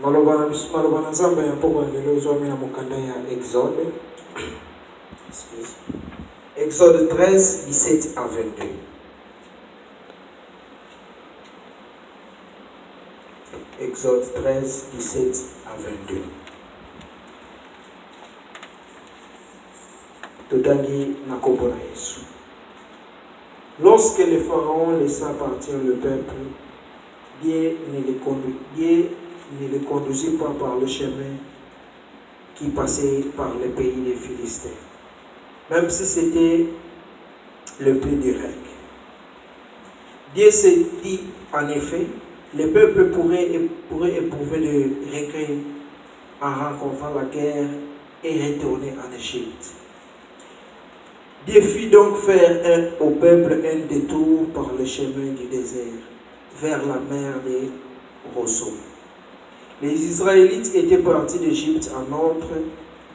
Malobana nzambe ya mpoko ya lelo ezwami na mokanda ya Exode. Exode 13, 17 à 22. Exode 13, 17 à 22. Totangi na kombo na Yesu. Lorsque le pharaon laissa partir le peuple, Dieu ne les conduisit pas par le chemin qui passait par le pays des Philistins, même si c'était le plus direct. Dieu s'est dit, en effet, le peuple pourrait éprouver de regret en rencontrant la guerre et retourner en Égypte. Dieu fit donc faire au peuple un détour par le chemin du désert, vers la mer des Roseaux. Les Israélites étaient partis d'Égypte en ordre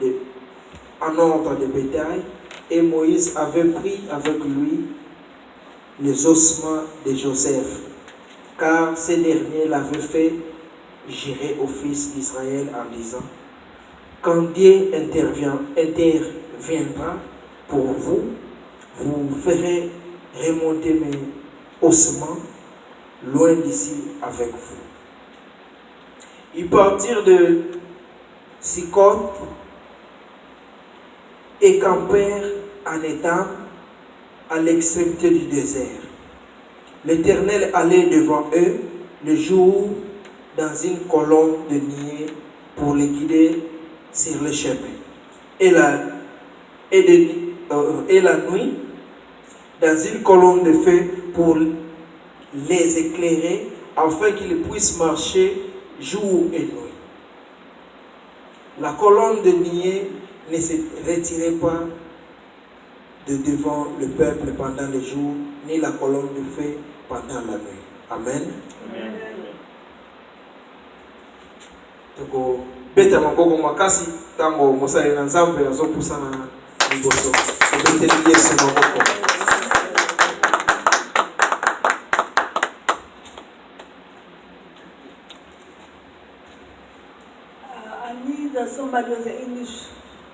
de bétail, et Moïse avait pris avec lui les ossements de Joseph, car ces derniers l'avaient fait jurer aux fils d'Israël en disant, quand Dieu interviendra pour vous, vous ferez remonter mes ossements loin d'ici avec vous. Ils partirent de Sicot et campèrent en Étam, à l'extrémité du désert. L'Éternel allait devant eux le jour dans une colonne de nuée pour les guider sur le chemin, et la nuit dans une colonne de feu pour les éclairer afin qu'ils puissent marcher jour et nuit. La colonne de nuée ne se retirait pas de devant le peuple pendant le jour, ni la colonne de feu pendant la nuit. Amen. Toko beta maboko makasi tango mosali na nzambe azopusa na liboso. Tobeteli Yesu maboko. I need somebody with the English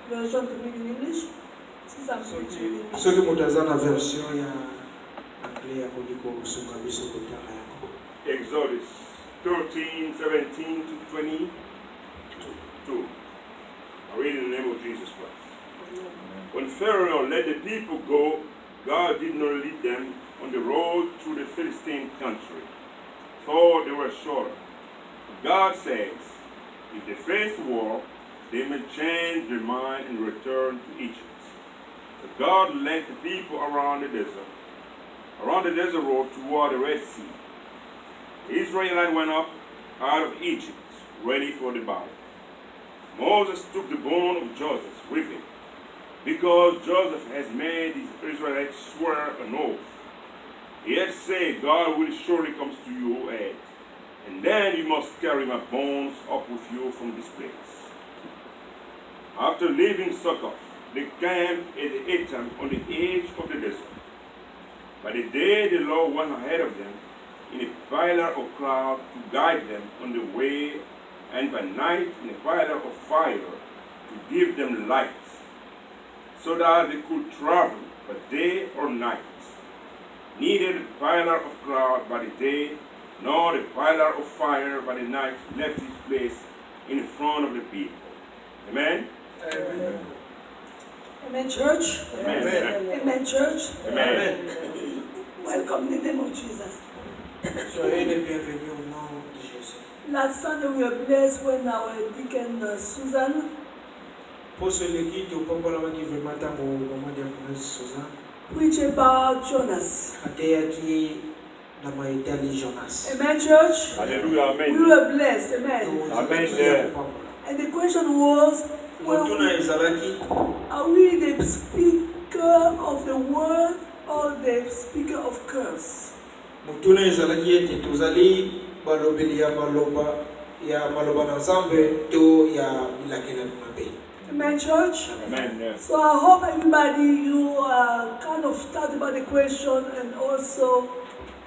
version to read in English. Soki motaza na version ya anglais ya kodiko kusunga biso kotala yako. Exodus 13:17 to 22. I read in the name of Jesus Christ. When Pharaoh let the people go, God did not lead them on the road through the Philistine country, for they were shorter. God says, if they face war, they may change their mind and return to Egypt. So God led the people around the desert road toward the Red Sea. The Israelites went up out of Egypt, ready for the battle. Moses took the bone of Joseph with him, because Joseph has made the Israelites swear an oath. He had said, God will surely come to your aid, and then you must carry my bones up with you from this place. After leaving Succoth, they camped at Etam on the edge of the desert. By the day the Lord went ahead of them in a pillar of cloud to guide them on the way, and by night in a pillar of fire to give them light, so that they could travel by day or night. Neither the pillar of cloud by the day, nor the pillar of fire by the night left its place in front of the people. Amen? Amen. Amen, church. Amen. Amen, church. Amen. Welcome in the name of Jesus. Soyez les bienvenus au nom de Jésus. Last Sunday we were blessed when our deacon Susan Pour celui qui te pombola maki vraiment tango moment de Susan. preached about Jonas. Ateya ki na maitali Jonas. Amen, church. Hallelujah. We Amen. were blessed. Amen. Amen. And the question was, Motuna ezalaki are we the speaker of the word or the speaker of curse? motuna ezalaki ete tozali balobeli ya maloba na nzambe to ya bilakela mabe. Amen, church. Amen. Yes. So I hope everybody, you kind of thought about the question and also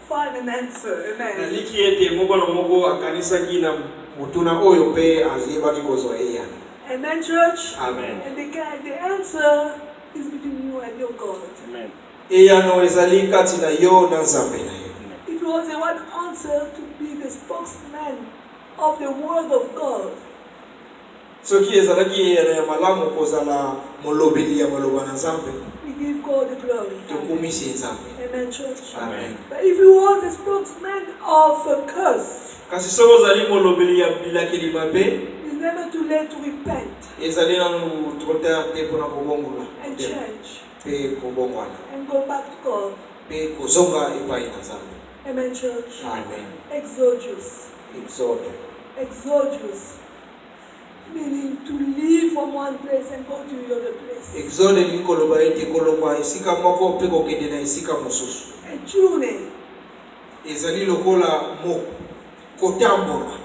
find an answer. Amen. Naliki ete moko na moko akanisaki na mutuna oyo pe aziyebaki kozwa eyana. Amen, church? Amen. And the answer is between you and your God. Amen. Eyano ezali kati na yo na nzambe na yo. If you was the one answer to be the spokesman of the word of God, Soki ezalaki eyano ya malamu kozala molobeli ya maloba na nzambe, we give God the glory. tokumisi nzambe. Amen, church? Amen. But if you was the spokesman of a curse, Kasi soko ozali molobeli ya bilakeli mabe, it's never too late to repent ezali nanu trop tard te mpona kobongola and change pe kobongwana and go back to God. pe kozonga epai na nzambe. Amen, church? Amen. Exodus. Exode. Exodus. Meaning to leave from one place and go to the other place. Exode elingi koloba ete kolokwa esika moko pe kokende na esika mosusu. A journey. Ezali lokola kotambola.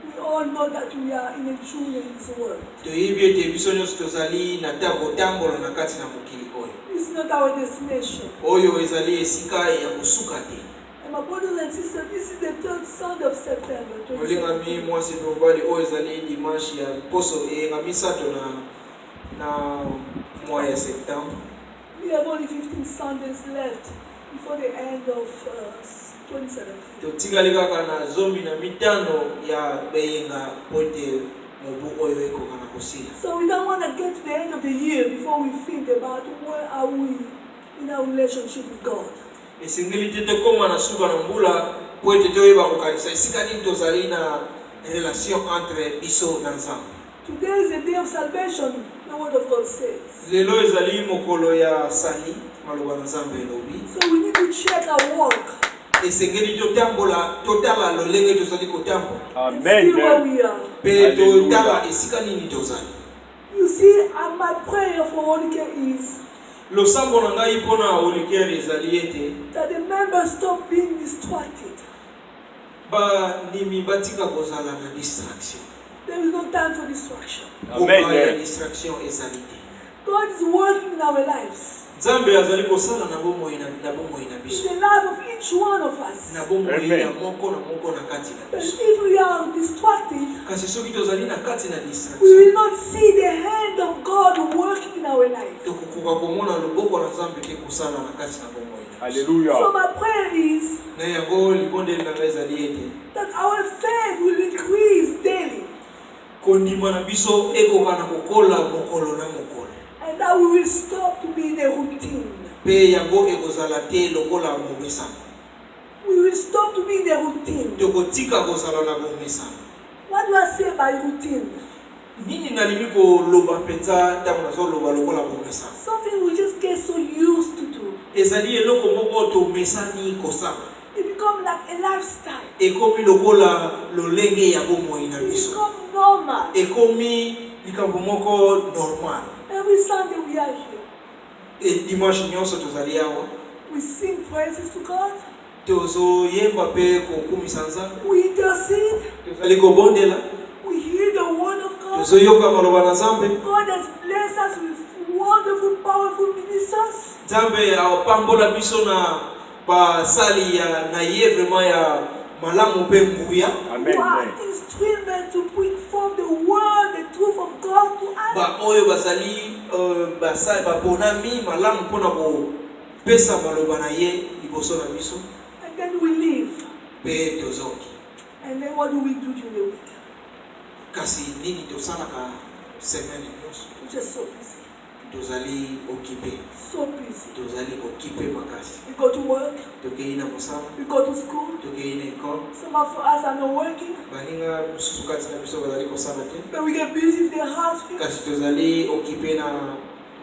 We all know that we are in a journey in this world. Toyebi ete biso nyonso tozali na ta kotambola na kati na mokili oyo. It's not our destination. Oyo ezali esika ya kosuka te. And my brothers and sisters, this is the 3rd Sunday of September. Molingami mwasi mobali oyo ezali dimanche ya poso eyenga misato na mwa ya septembre. We have only 15 Sundays left before the end of 2017. Totikali kaka na zomi na mitano ya beyenga pote mobu oyo ekoka na kosila. So we don't want to get to the end of the year before we think about where are we in our relationship with God. Esengeli te tokoma na suka na mbula po ete toyeba kokanisa esika nini tozali na relation entre biso na nzambe. Today is the day of salvation, the word of God says. Lelo ezali mokolo ya sali maloba na nzambe elobi. So we need to check our work. Esengeli totambola totala lolenge tozali kotambola. And see where we are. Pe totala esika nini tozali. You see, my prayer for Holike is Losambo na ngai pona olikere ezali ete that the members stop being distracted. ba nimi batika kozala na distraction. There is no time for distraction. Amen. Distraction ezali te. God is working in our lives. Nzambe azali kosala na bomoi na In biso. the life of each one of us. Na bomoi ya moko na kati na But biso. if we are distracted, Kasi soki tozali na kati na we distraction, will not see the hand of God working in our life. tokokoka komona loboko na Nzambe te kosala na kati na bomoi na biso. So Hallelujah. my prayer is Na yango libondeli na ngai ezali ete that our faith will increase daily. kondima na biso ekoka na kokola mokolo na mokolo. And that we will stop to be in a routine. Pe yango ekozala te lokola momesano. We will stop to be in a routine. Tokotika kozala na bomesano. What do I say by routine? Nini nalingi koloba mpenza ntango nazoloba lokola bomesano. Something we just get so used to do. Ezali eloko moko tomesani kosala. It becomes like a lifestyle. Ekomi lokola lolenge ya bomoi na It biso. becomes normal. Ekomi likambo moko normal. Every Sunday we are here. E dimanche nyonso tozali awa. We sing praises to God. Tozoyemba pe kokumisa Nzambe. We intercede. Tozali kobondela. We hear the word of God. Tozoyoka maloba na Nzambe. God has blessed us with wonderful, powerful ministers. Nzambe apambola biso na basali ya na ye vraiment ya malamu pe nguya. Who are instruments to bring forth the word, the truth of God to us. Ba oyo bazali basali baponami malamu mpona kopesa maloba na ye liboso na biso. And then we leave. Pe tozoki. And then what do we do during the week? Kasi nini tosalaka semaine nyonso. We're just so busy. Tozali occupé. So busy. Tozali occupé makasi. We go to work. Tokei na mosala. We go to school. Tokei na école. Some of us are not working. Baninga mosusu kati na biso bazali kosala te. But we get busy with their house. Kasi tozali occupé na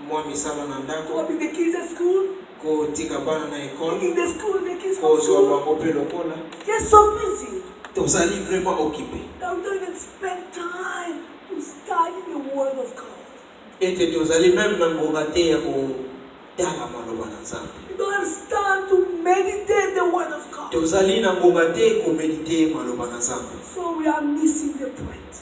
mwa misala na ndako. Dropping the kids at school. Kotika bana na école. In the school, the kids from Kozwa school. bango pe lokola. They're so busy Tozali vraiment occupé. that we don't even spend time to study the word of God. Ete tozali même na ngonga te ya kotala maloba na Nzambe. We don't have time to meditate the word of God. Tozali na ngonga te komedite maloba na Nzambe. So we are missing the point.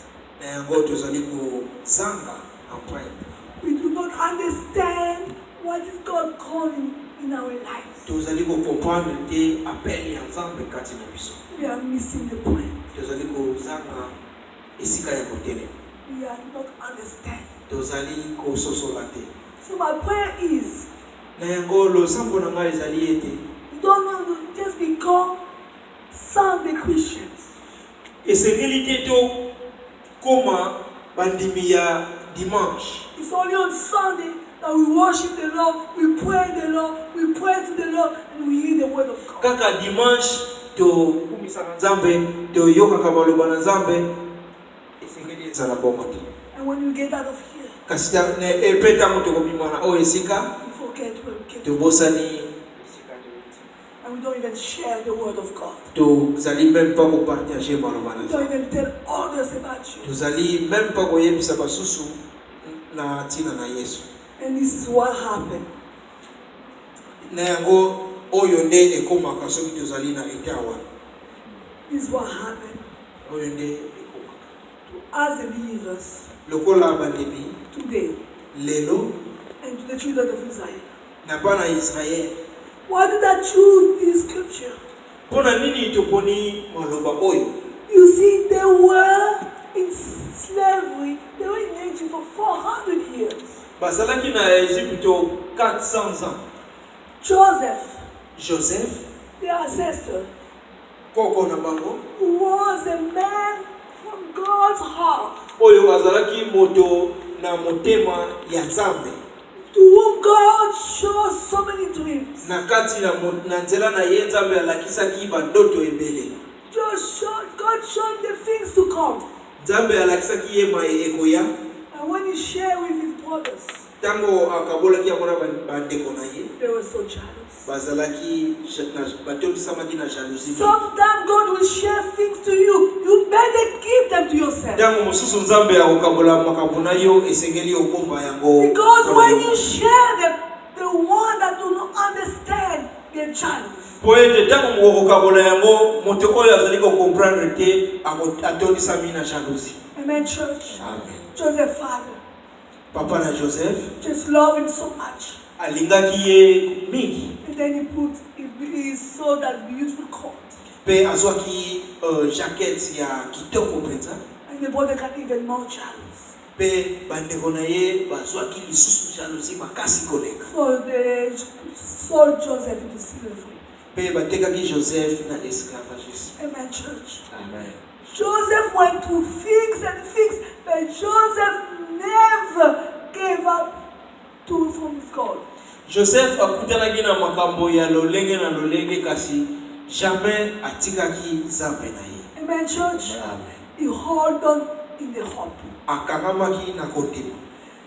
Na yango tozali kozanga en point. We do not understand what is God calling in our lives. Tozali comprendre te appel ya Nzambe kati na biso. We are missing the point. Tozali kozanga esika ya kotelema. We are not understanding. Tozali kososola te. So my prayer is, Na yango losambo na ngai ezali ete you don't want to just become Sunday Christians. esengeli te tokoma bandimi ya dimanche. It's only on Sunday that we worship the Lord, we pray the Lord, we pray to the Lord, and we hear the word of God. Kaka dimanche tokumisaka nzambe toyokaka maloba na nzambe esengeli ezala bongo te. And when we get out of here, Kasi epe ntango tokobima na oyo esika we forget where we came from. tobosani And we don't even share the word of God. tozali même pas kopartage maloba na We don't nzambe. even tell others about you. Tozali même pas koyebisa basusu na ntina na Yesu. And this is what happened. Na yango oyo nde ekomaka soki tozali na etawa. This is what happened Oyo nde ekomaka. as the believers Lokola bandimi today lelo and to the children of Israel. na bana Israel. Why did I choose this scripture? Pona nini toponi maloba oyo? You see, they were in slavery. They were in Egypt for 400 years. Bazalaki na Egypto 400 ans. Joseph, Joseph their ancestor, koko na bango was a man from God's heart, oyo azalaki moto na motema ya Nzambe. to whom God showed so many dreams. Na kati na nzela na ye Nzambe alakisaki bandoto ebele. God showed the things to come. Nzambe alakisaki ye mai ekoya. And when he shared with his brothers, Tango akabolaki akona bandeko na ye they were so jealous. bazalaki batokisamaki na jalousie. Sometimes God will share things to you. You better keep them to yourself. Tango mosusu Nzambe akokabola makambo na yo esengeli okomba yango. Because when you share them, the one that do not understand, they're jealous. Poete tango mokokabola yango moto oyo azali ko comprendre te atondisami na jalousie. Amen, church. Amen. Joseph's father Papa na Joseph just loved him so much. alingaki ye mingi And then he saw that beautiful coat. pe azwaki jacket ya kitoko mpenza And the brother got even more jealous. pe bandeko na ye bazwaki lisusu jalousie makasi koleka So they sold Joseph into slavery. pe batekaki Joseph na esclavagisme. Amen, church. Amen. Joseph went to fix and fix, but Joseph never gave up from his God. Joseph akutanaki na makambo ya lolenge na lolenge kasi jamais atikaki Nzambe na ye. Amen, church. Amen. He held on in the hope. Akangamaki na kondima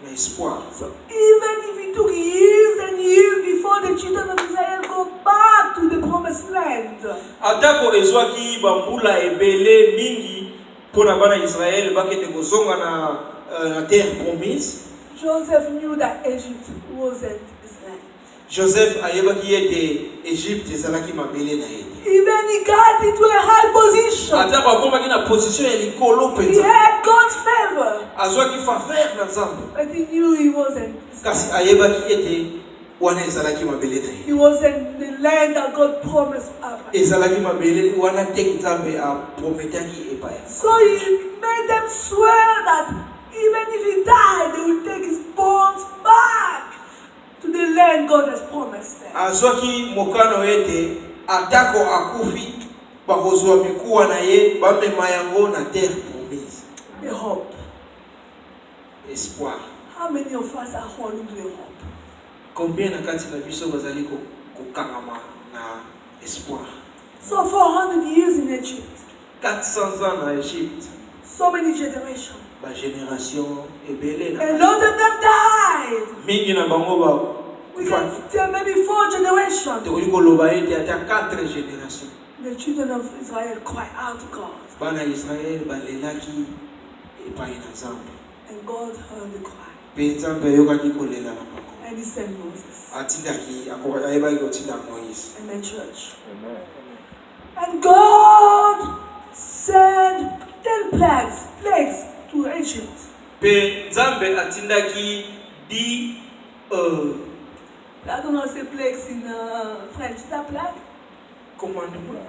na espoir. So even if it took years and years before the children of Israel go back to the promised land, Atako ezwaki bambula ebele mingi pona bana Israël bakete kozonga na terre promise. Joseph knew that Egypt wasn't his land. Joseph ayebaki ete Egypte ezalaki mabele na ye. Even he got into a high position. Atako akomaki na position ya likolo He penza. had God's favor, Azwaki faveur na Nzambe. but he knew he wasn't his Kasi land. ayebaki ete wana ezalaki mabele na ye. He wasn't the land that God promised Abraham. Ezalaki mabele wana te Nzambe aprometaki epai. So he made them swear that even if he died, they would take his bones back to the land God has promised them. Azwaki mokano ete atako akufi bakozwa mikuwa na ye bamema yango na terre promise. The hope. Espoir. How many of us are holding to the hope? Combien na kati na biso bazali kokangama na espoir. So 400 years in Egypt, 400 ans na Égypte. so many generations. Ba génération ebele A na lot of them died. mingi na bango ba We can tell maybe 4 generations. tekoli koloba ete ata 4 génération. The children of Israel cried out to God, Bana Israël balelaki epai na Nzambe. and God heard the cry. Pe Nzambe ayokaki kolela na bango. And he sent Moses. Atindaki ayebaki kotinda Moïse. Amen, church. And God sent 10 plagues to Egypt. Pe Nzambe atindaki 10 I don't know how to say plagues in French. Is that plague? commandement,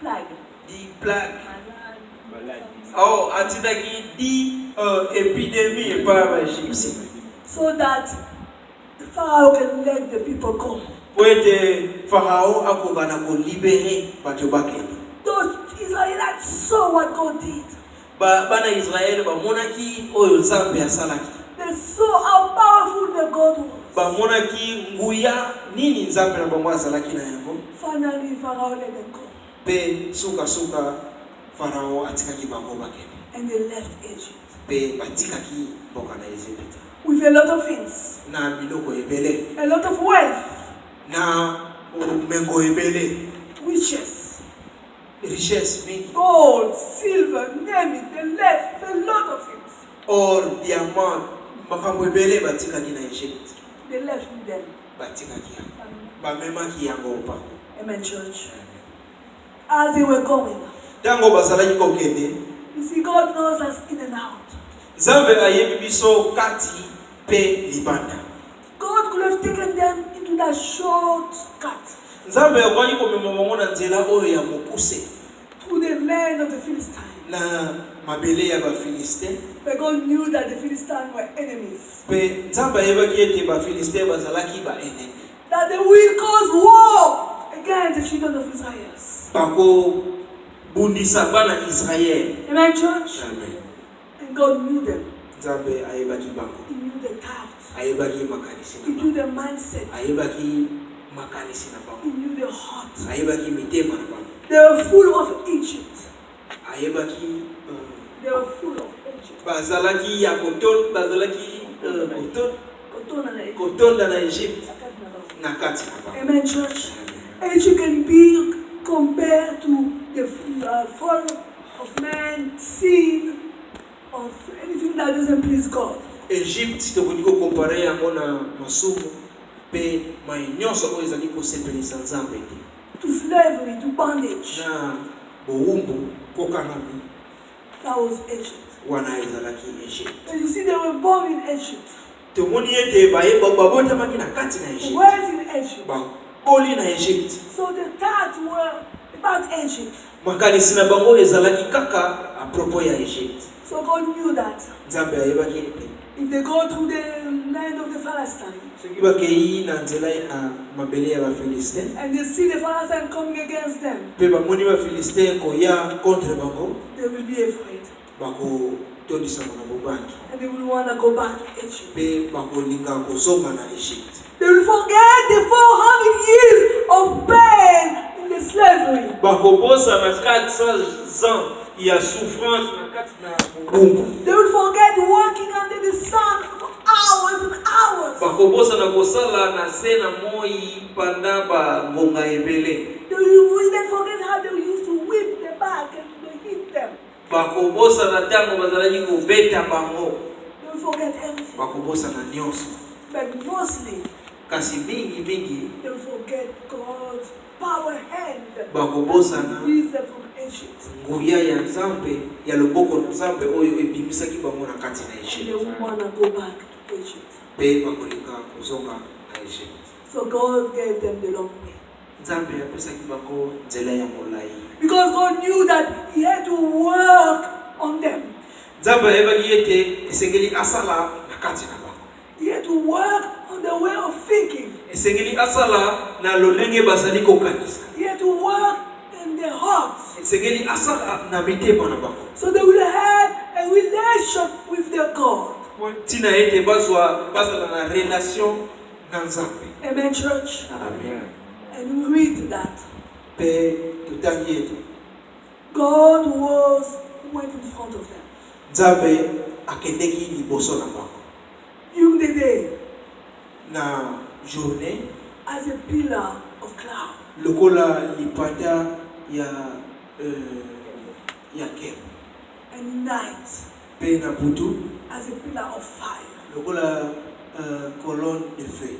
Plague. 10 plagues. au atindaki di épidémie par ba Égyptien so that the Pharaoh can let the people go. pour être Pharaon akongana ko libérer bato bakende. Those Israelites saw what God did. Bana Israël bamonaki oyo Nzambe asalaki. They saw how powerful the God was. Bamonaki nguya nini Nzambe na bango asalaki na yango. Finally, Pharaoh let them go. Pe suka Pharaon atikaki bango bakende. And they left Egypt. Pe batikaki boka na Egypte. With a lot of things. Na biloko ebele. A lot of wealth. Na mengo ebele. Riches. Richesse mingi. Gold, silver, name it. They left a lot of things. Or diamant. Makambo ebele batikaki na Egypte. They left them. Batikaki yango. Bamemaki yango pa. Amen, church. As they were going, Tango bazalaki kokende. you see, God knows us in and out. Nzambe ayebi biso kati pe libanda. God could have taken them into that shortcut Nzambe akwaki komema bango na nzela oyo ya mokuse through the land of the Philistines. na mabele ya Bafiliste. But God knew that the Philistines were enemies. Pe Nzambe ayebaki ete Bafiliste bazalaki baenemi. That they will cause war against the children of Israel. Bako bundisa bana Israel. Amen, church? Amen. And God knew them. Nzambe ayebaki bango. He knew the thoughts. Ayebaki makanisi He na knew bango. the mindset. Ayebaki makanisi na He bango. knew the heart. Ayebaki mitema na bango. They were full of Egypt. Ayebaki They were full of Egypt. bazalaki ya koton, bazalaki koton, Amen, kotonda na Egypte na kati na bango. Amen, church. Egypt can be compared to the fall of man, sin, of anything that doesn't please God. Egypte tokoni ko comparer yango na masumu pe mainyoso oyo ezali kosepelisa Nzambe To slavery, to bondage. na bowumbu kokangami That was Egypt. wana ezalaki Egypte. And you see, they were born in Egypt. Tomoni ete babotamaki na kati na Egypte. Where's in Egypt? Bakoli na Egypte. So the thoughts were about Egypt. Makanisi na bango ezalaki kaka a propos ya Egypte. So God knew that Nzambe ayebaki ete if they go to the land of the Philistines soki bakei na nzela ya mabele ya Bafiliste and they see the Philistines coming against them, pe bamoni Bafiliste koya contre bango they will be afraid. bakotondisama na bobangi And they will want to go back to Egypt. pe bakolinga kozonga na Egypte. They will forget the 400 years of pain in the slavery. Bakobosa na 400 ans ya souffrance na kati na bumbu. They will forget working under the sun for hours and hours. Bakobosa na kosala na se na moi panda ba ngonga ebele. They will even forget how they used to whip the back and they hit them. Bakobosa na tango bazalaki kobeta bango. They will forget everything. Bakobosa na nyonso. But mostly, Kasi mingi they will forget God's power hand. bakobosa na Release them from Egypt. nguya ya Nzambe ya loboko na Nzambe oyo ebimisaki bango na kati na And they Egypte. will want to go back to Egypt. Pe bakolinga kozonga na Egypte. So God gave them the long way. Nzambe apesaki bango nzela ya molai. Because God knew that He had to work on them. Nzambe ayebaki ete esengeli asala na kati na bango. He had to work on the way of thinking. Esengeli asala na lolenge bazali kokanisa. He had to work in their hearts. Esengeli asala na mitema na bango. So they will have a relation with their God. Tina ete bazala na relation na Nzambe. Amen, church. Amen. And we read that Pe tutangi yetu. God went in front of them. Nzambe akendeki liboso na bango. During the day, Na journée as a pillar of cloud. lokola lipanda ya kembo. And night, Pe na butu as a pillar of fire. lokola colonne de feu.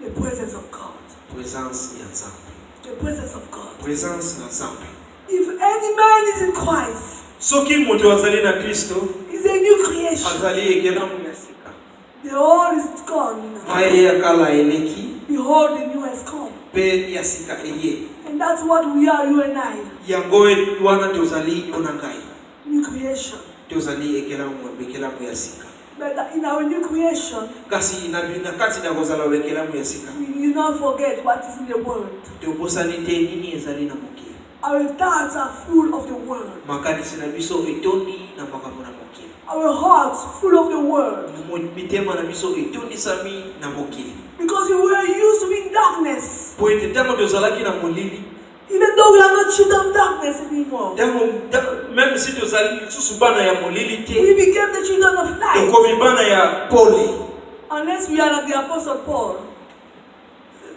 The presence of God. Présence ya Nzambe. The presence of God. Présence na Nzambe. If any man is in Christ, Soki moto azali na Kristo he's a new creation. azali ekelamu ya sika. The old is gone. Maye ya kala eleki Behold, the new has come. pe ya sika eye. And that's what we are, you and I. Yango wana tozali yo na ngai. creation. tozali ekelamu ya sika. But in our new creation, Kasi na kati na kozala ekelamu ya sika. we do not forget what is in the world. Tobosani te nini ezali na mokili. Our thoughts are full of the world. Makanisi na biso etondi na makambo na mokili. Our hearts full of the world. Mitema na biso etondi sami na mokili. Because we were used to be in darkness. Po ete tango tozalaki na molili. Even though we are not children of darkness anymore. Même si tozali susu bana ya molili te. We became the children of light. Tokomi bana ya poli. Unless we are like the Apostle Paul.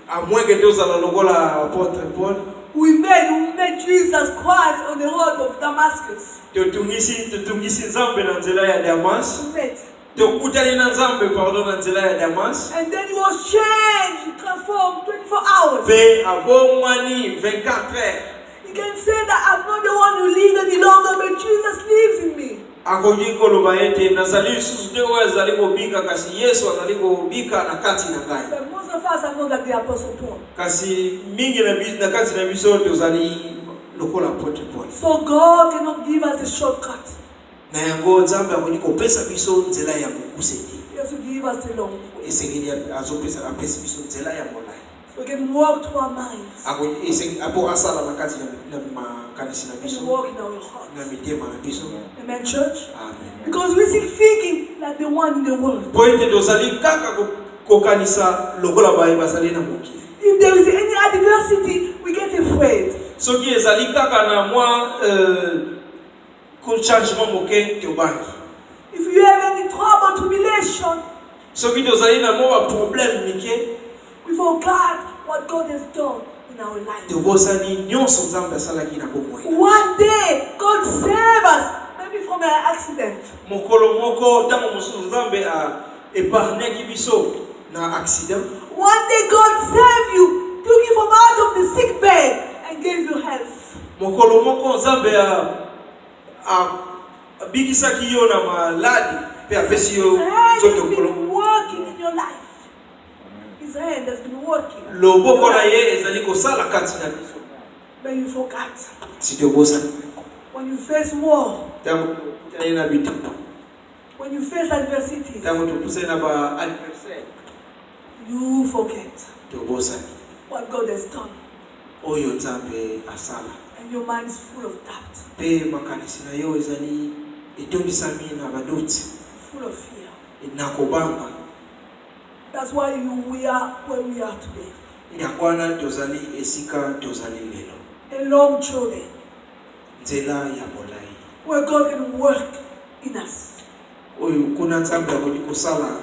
A moins que tozala lokola apôtre Paul. We met Jesus Christ on the road of Damascus. Tutungisi nzambe na nzela ya Damas. We met. Tukutani na nzambe pardon na nzela ya Damas. And then he was changed, transformed 24 hours. Pe abomani 24 heures. You can say that I'm not the one who lives any longer, but Jesus lives in me. Akoji koloba ete nazali susu te oyo azali kobika kasi Yesu azali kobika na kati na ngai. But most of us are not like the Apostle Paul. Kasi mingi na kati na biso tozali lokola apôtre Paul. So God cannot give us a shortcut. Na yango nzambe akoni kopesa biso nzela ya mokuse te. He has to give us the long way. Esengeli azopesa apesa biso nzela ya molai. So we can walk through our minds. Akoni apo asala na kati na makanisi na We biso. can walk in our hearts. Na mitema na biso. Amen, church? Amen. Because we still thinking like the one in the world. Pointe tozali kaka kokanisa lokola baye bazali na mokili. If there is any adversity, we get afraid. Soki ezali kaka na mwa ko changement moke tobangi. If you have any trouble, tribulation, Soki tozali na mwa problème mike we forgot what God has done in our life. tobosani nyonso nzambe asalaki na bomoi. One day, God save us, maybe from an accident. Mokolo moko tango mosusu nzambe a épargnaki biso na accident. One day, God save you, took you from out of the sick bed and gave you health. Mokolo moko nzambe a bikisaki yo na maladi pe apesi yo His hand nzoto has kolo. been working in your life. His hand has been working. Loboko na ye ezali kosala kati na biso. But you forgot. Si tobosani. When you face war, Tango tokutana na bitumba. when you face adversity, Tango tokutana na ba adversaire. you forget Tobosani. what God has done. Oyo nzambe asala. And your mind is full of doubt, Pe makanisi na yo ezali etondisami na baduti. full of fear. Na kobanga. That's why we are where we are today. Yakwana tozali esika tozali lelo. A long journey Nzela ya molai. where God can work in us. Oyo kuna nzambe akoni kosala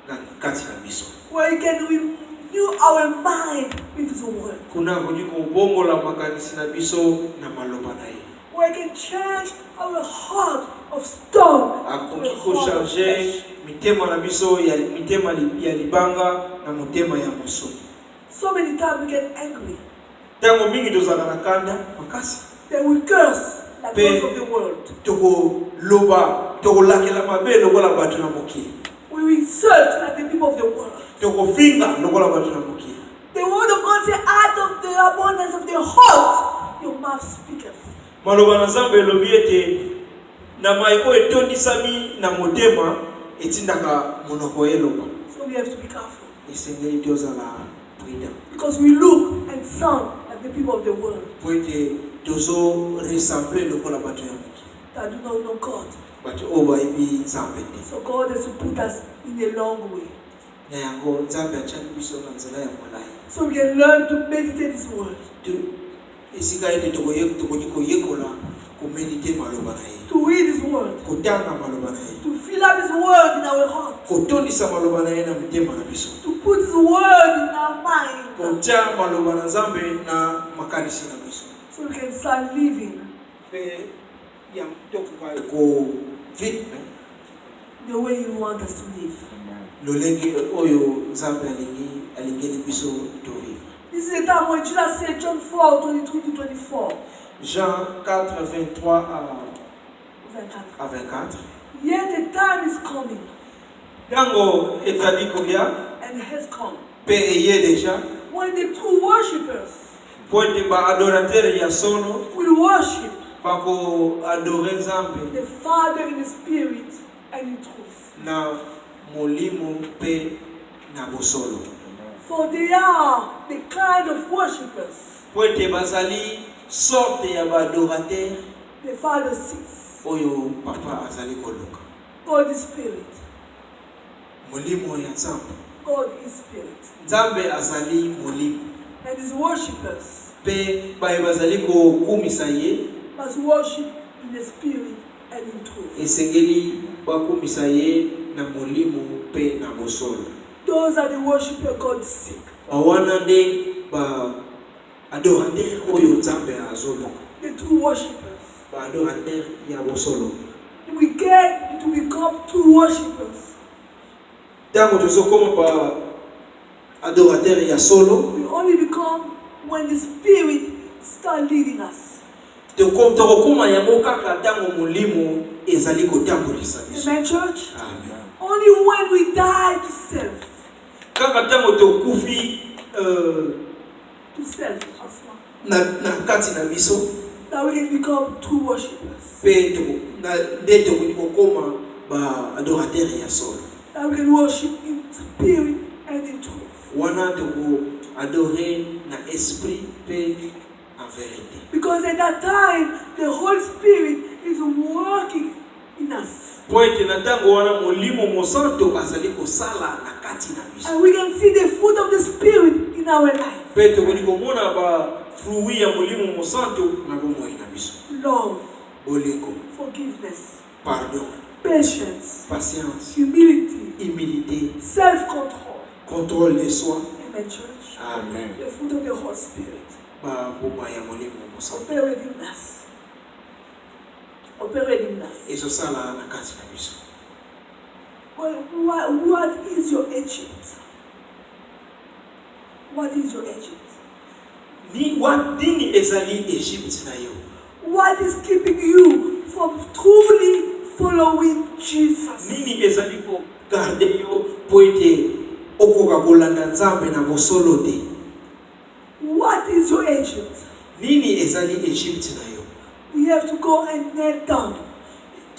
na kati na biso. Where He can renew our mind with His word. Kuna akoni kobongola makanisi na biso na maloba na ye. Where He can change our heart of stone to Akoki a heart of kocharge flesh. mitema na biso ya mitema ya libanga na motema ya mosoni. So many times we get angry. Tango mingi tozala na kanda makasi. Then we curse like Pe- those of the world. Toko loba, toko lakela mabe lokola batu na mokili. We insult like the people of the world. Toko finga lokola batu na mokili. The word of God says, out of the abundance of the heart, your mouth speaketh. Maloba na Nzambe elobi ete na mai oyo etondisami na motema etindaka monoko eloba. So we have to be careful. Esengeli tozala prudent. Because we look and sound like the people of the world Po ete tozo ressemble lokola batu ya mokili. that do not know God. Batu oyo bayebi Nzambe te. So God has to put us in a long way. Na yango Nzambe atiaki biso na nzela ya molai. So we can learn to meditate His word. Esika ete tokoki koyekola komedite maloba na ye. To read His word. Kotanga maloba na ye. To fill up His word in our heart. Kotondisa maloba na ye na mitema na biso. To put His word in our mind. Kotia maloba na Nzambe na makanisi na biso. So we can start living Pe ya tokuka ko vite the way you want us to live. lolenge oyo Nzambe alingeli biso to vivre. This is the time when Jesus said, John 4, 23 to 24. Jean 4, 23 à 24. Yet the time is coming Tango ezali kolia and has come pe eye deja when the true worshippers po ete ba adorateur ya solo will worship pako adore nzambe the Father in the Spirit and in truth. na molimo pe na bosolo. For they are the kind of worshippers Poete bazali sorte ya badorateur the Father sees. oyo papa azali koluka. God is Spirit. Molimo ya nzambe. God is Spirit. Nzambe azali molimo. And his worshippers Pe baye bazali kokumisa ye must worship in the Spirit and in truth. esengeli bakumisa ye na molimo pe na bosolo. Those are the worshippers God seeks. Awana nde ba adorateur oyo nzambe azoluka. The true worshippers. Ba adorateur ya bosolo. We get to become true worshippers. Tango tozokoma ba adorateur ya solo, We only become when the Spirit starts leading us. tokoma yango kaka tango molimo ezali kotambulisa biso. Amen, church? Amen. Only when we die to self. Kaka tango tokufi To self, as well, na kati na biso that we can become true worshippers. pe nde tokoni kokoma ba adorateur ya solo. That we can worship in spirit and in truth. Wana toko adore na esprit pe en vérité. Because at that time, the Holy Spirit is working in us. Poete na tango wana molimo mosanto azali kosala na kati na biso. And we can see the fruit of the Spirit in our life. Pe tokoni komona ba fruit ya molimo mosanto na bomoi na biso. Love, Bolingo, forgiveness, pardon, patience, patience, humility, humilité, self-control. contrôle de soi. Amen, church. Amen. The fruit of the Holy Spirit. Ba boma ya molimo mosanto. Operating in us. Operating in us. Ezosala na kati na biso. Well, what is your Egypt? What is your Egypt? Nini ezali Egypte na yo? What is keeping you from truly following Jesus? Nini ezali ko garde yo poete okoka kolanda nzambe na bosolo te? What is your Egypt? Nini ezali Egypte na yo? We have to go and kneel down.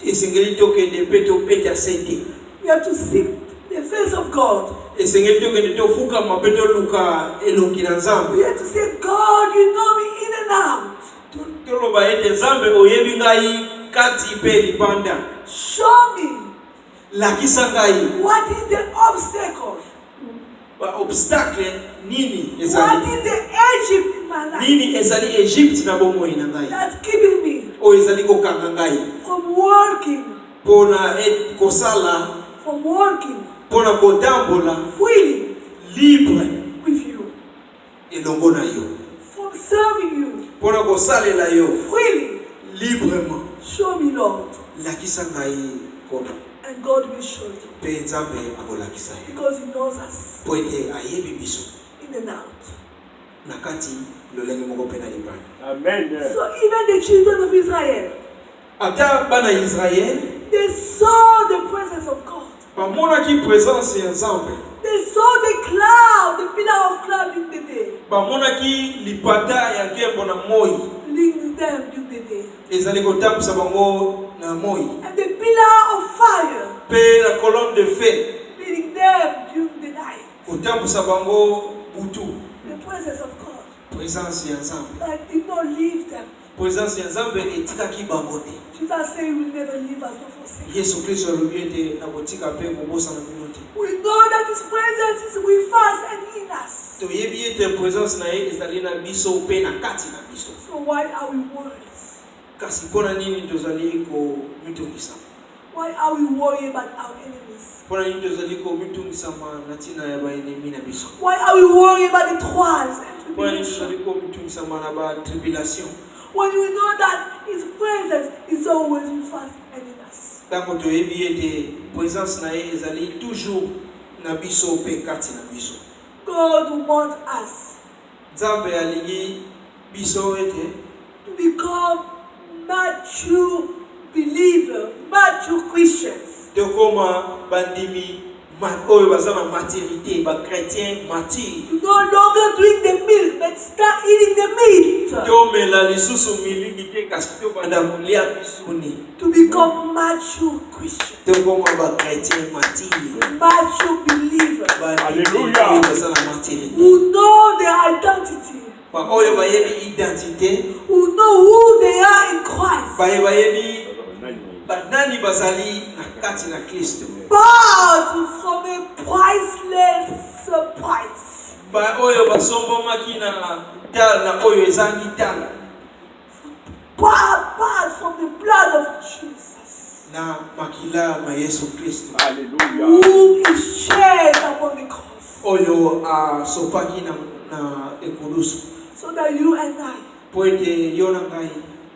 Esengeli tokende pe topeta sete. We have to seek the face of God. Esengeli tokende tofukama pe toluka elongi na nzambe. We have to say, God, you know me in and out. Toloba ete nzambe oyebi ngai kati pe libanda. Show me Lakisa ngai what is the obstacle. ba obstacle nini What ezali? is the Egypt in my life Nini ezali Egypte na bomoi na ngai? that's keeping me O ezali kokanga ngai from working, pona kosala pona kotambola freely libre with you, elongo na yo, from serving you pona kosalela yo freely. librement. Show me, Lord, Lakisa ngai kona and God will show you pe nzambe akolakisa yo because He knows us po ete ayebi biso in and out. na kati lolenge moko pe na libanda. Amen. So even the children of Israel, Ata bana Israel they saw the presence of God. bamonaki présence ya nzambe, They saw the cloud, the pillar of cloud in the day, bamonaki lipata ya nkembo na moi leading them during the day, ezali kotambusa bango na moi, and the pillar of fire pe la colonne de feu leading them during the night. kotambusa bango butu. The presence of God Présence ya nzambe, that did not leave them. présence ya nzambe etikaki bango te. Jesus said, He will never leave us nor forsake us. Yesu Kristo alobi ete nakotika mpe kobosana bino te. We know that His presence is with us and in us. Toyebi ete présence na ye ezali na biso mpe na kati na biso. So why are we worried? Kasi mpona nini tozali komitungisa? Why are we worried about our enemies? Mpona nini tozali komitungisama na ntina ya baenemi na biso? Why are we worried about the trials and Mpona nini tribulations? tozali komitungisama na batribulation? When we know that His presence is always with us and in us. Ntango toyebi ete présence na ye ezali toujours na biso mpe kati na biso. God wants us Nzambe alingi biso ete to become mature believers, mature Christians. tokoma bandimi oyo baza na maturité ba chrétien mature To no longer drink the milk, but start eating the meat. tomela lisusu miliki te kasi tobanda kolia misuni To become mature Christians, tokoma ba chrétien mature mature believers Alléluia. baza na maturité who know their identity, ba oyo bayebi identité who know who they are in Christ, bayebi banani bazali na kati na Kristo bought from a priceless price. ba oyo basombomaki na tala na oyo ezangi tala Bought from the blood of Jesus, na makila ma Yesu Kristo Alléluia. who is shed upon the cross, oyo asopaki na ekulusu so that you and I po ete yo na ngai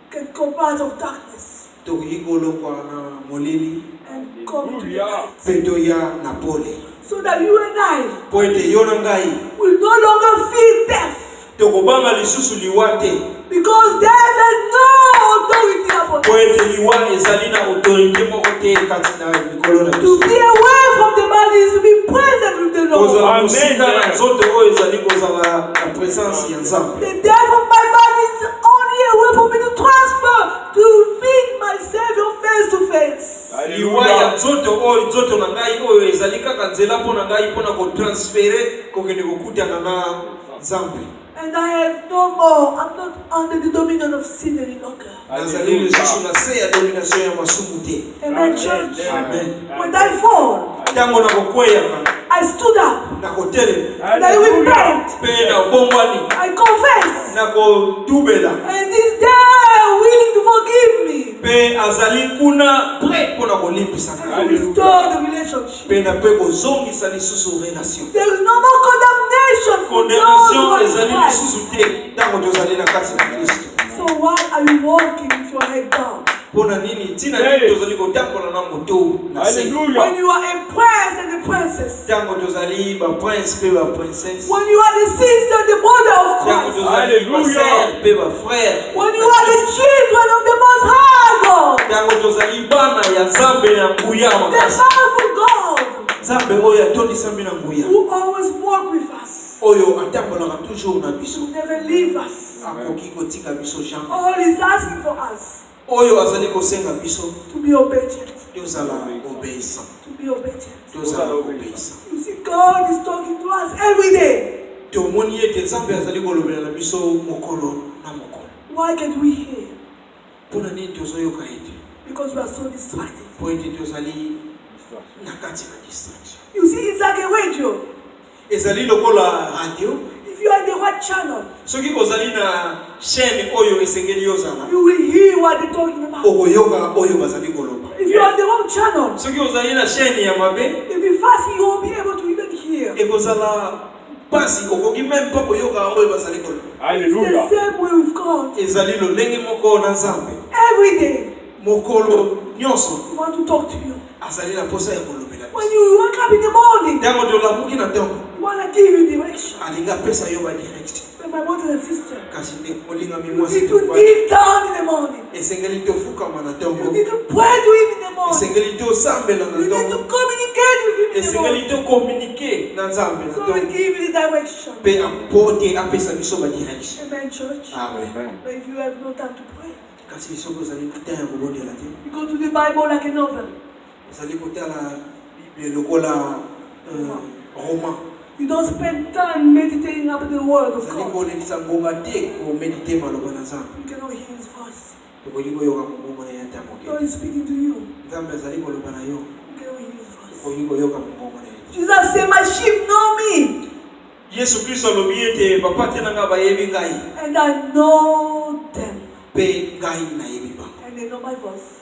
can come out of darkness tokoki kolokwa na molili and come to the light. mpe toya na pole So that you and I po ete yo na ngai will no longer feel death, tokobanga lisusu liwa te because there is no authority upon po us. ete liwa ezali na autorité moko te kati na mikolo na To biso be away from the body is to be present with the Lord. kozala Amen. kosika na nzoto oyo ezali kozala na présence ya nzambe The death of my body is only a way for me to transfer, to meet my Savior face to face. liwa ya Alléluia. nzoto na ngai oyo ezali kaka nzela mpo na ngai mpo na kotransfere kokende kokutana na nzambe And I have no more, I'm not under the dominion of sin any longer. nazali lisusu na se ya domination ya masumu te Amen, church. amen When I fall, ntango na kokweyaka I stood up na kotelema and I repent. mpe na bombwani I confess. na kotubela And is there willing to forgive me? mpe azali kuna pre mpo na kolimbisa To ngai restore the relationship. mpe na mpe kozongisa lisusu relation There is no more condemnation for those who condamnation are in ezali Christ. lisusu te ntango tozali na kati na kristo So why are you walking with your head down? mpo na nini ntina nini tozali kotambola na moto na se Alléluia. When you are a prince and a princess. ntango tozali baprince mpe baprincesse When you are the sister, the mother of ntango Christ. tozali Alléluia. basere mpe bafrère When you are the children of the Most High God. ntango tozali bana ya nzambe ya nguya The makasi powerful God nzambe oyo atondisami na nguya who always walk with us. oyo atambolaka toujours na biso To never leave us. akoki kotika biso jamais All He's asking for us oyo azali kosenga biso to be obedient. tozala obéissant To be obedient. tozala obéissant You see, God is talking to us every day. tomoni ete nzambe azali kolobela na biso mokolo na mokolo Why can't we hear? mpona nini tozoyoka ete Because we are so distracted. po ete tozali na kati na distraction You see, it's like a radio. ezali lokola radio If you are in the right channel, soki kozali na chaîne oyo esengeli yozala you will hear what they're talking about. okoyoka oyo bazali koloba If you are on the wrong channel, soki ozali na chaîne ya mabe it'll be fast, you won't be able to even hear. ekozala pasi okoki meme mpa koyoka oyo bazali koloba It's Alléluia. the same way with God. ezali lolenge moko na nzambe Every day, mokolo nyonso He wants to talk to you. azali na posa ya kolobela When you wake up in the morning, ntango tolamuki na ntongo He want to give you direction. alingi apesa yo badirection But my brothers and sisters, kasi molingami you mwasi need to kneel down in the morning. esengeli tofukama na You ntongo need to pray to Him in the morning. esengeli tosambela na You need to ntongo communicate with Him in the esengeli morning. tokomunike na nzambe na So He ntongo give you the direction. mpe po te apesa biso badirection Amen, church. amen But if you have no time to pray, kasi soki ozali na temps ya kobondela te you go to the Bible like a novel. ozali kotala bible lokola roman You don't spend time meditating up the Word of ozali God. kolekisa ngonga te komedite maloba na nzambe You cannot hear His voice. okoki koyoka mongongo na ye ata moke God is speaking to you. nzambe azali koloba na yo You cannot hear His voice. okoki koyoka mongongo na ye Jesus said, "My sheep know me, yesu kristo alobi ete bapa te na ngai bayebi ngai and I know them, mpe ngai nayebi bango and they know my voice."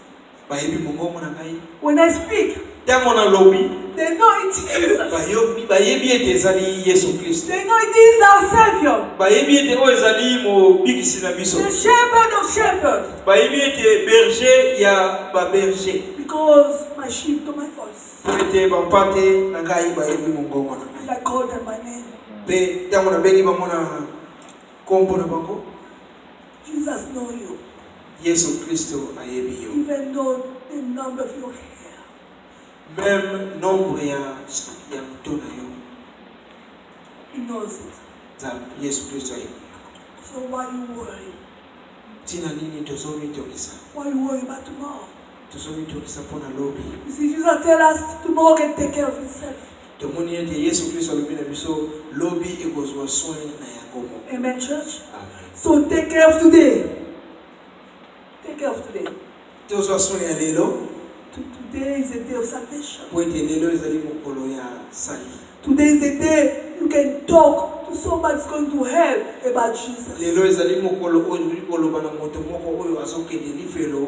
bayebi mongongo na ngai When I speak, ntango nalobi they know it is Jesus. bayebi ete ezali yesu kristo They know it is our Savior, bayebi ete oyo ezali mobikisi na biso the shepherd of shepherds, bayebi ete berger ya baberger because my sheep know my voice. po ete bapa te na ngai bayebi mongongo na And ngai I call them by name. mpe ntango nabengi bango na nkombo na bango Jesus know you, yesu kristo ayebi yo even though the number of your hair. même nombre ya mtona yo He knows it. za Yesu Kristo ayi. So why you worry? Tina nini tozomi tokisa? Why you worry about tomorrow? Tozomi tokisa pona lobi. You see, Jesus tell us tomorrow can take care of himself. Tomoni ete Yesu Kristo alobina biso lobi ekozwa soin na yango. Amen, church? Amen. So take care of today. Take care of today. Tozwa soin ya lelo. Today is a day of salvation. Po ete lelo ezali mokolo ya sali. Today is the day you can talk to somebody who's going to hell about Jesus. Lelo ezali mokolo oyo koloba na moto moko oyo azokende lifelo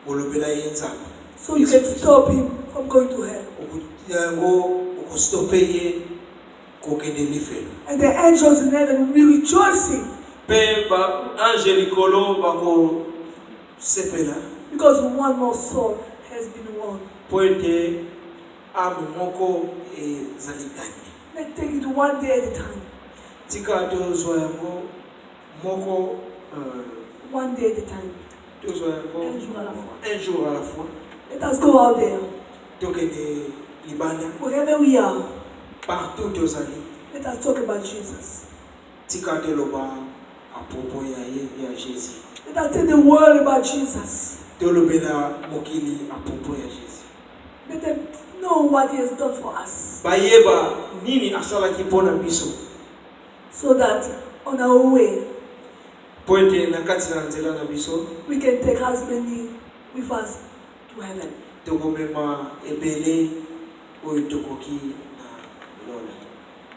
kolobela ye nzamba. So you can stop him from going to hell. Yango okostope ye kokende lifelo. And the angels in heaven will be rejoicing Pe ba ange likolo bako sepela because one more soul has been won. po ete ame moko ezali ganye. Let's take it one day at a time. Tika tozwa yango moko One day at a time. tozwa yango Un jour à la fois. un jour à la fois. Let us go out there. Tokende libanda Wherever we are, partout tozali. let us talk about Jesus. Tika teloba apopo ya Jésus. Let us tell the world about Jesus. Tolobela mokili apopo ya Jésus. Let them know what he has done for us. Bayeba nini asalaki pona biso. So that on our way, Po ete na kati na nzela na biso we can take as many with us to heaven. tokomema ebele oyo tokoki na lola.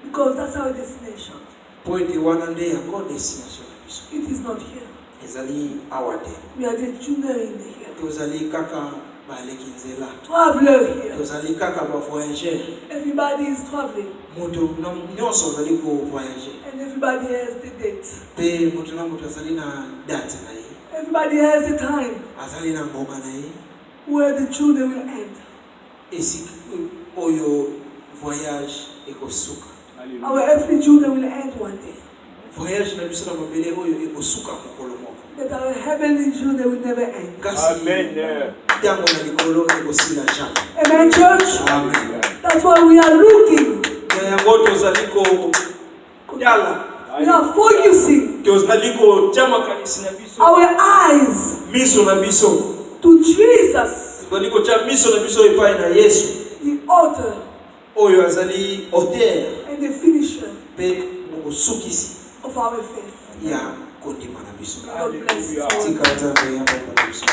Because that's our destination. Po ete wana nde yango destination na biso. It is not here. Ezali awa te. We are the junior in the here. Tozali kaka baleki nzela. Traveler here. Tozali kaka bavoyageur. Everybody is traveling. Moto nyonso azali kovoyage. And everybody has the date. Pe moto na moto azali na date na ye. Everybody has the time Azali na ngonga na ye. where the journey will end. Esika oyo voyage ekosuka. Our earthly journey will end one day. Voyage na biso na mabele oyo ekosuka mokolo moko. But our heavenly journey will never end. Kasi Amen. tango na likolo ekosila jamais. Amen, church? Amen. That's why we are looking. Na yango tozali koyala. We are focusing Tozali kotia makanisi na biso. our eyes Miso na biso. to Jesus, Tozali kotia miso na biso epai na Yesu. the author Oyo azali auteur and the finisher pe mokosukisi of our faith. ya kondima na biso. God bless you. Tika nzambe ya Mungu na biso.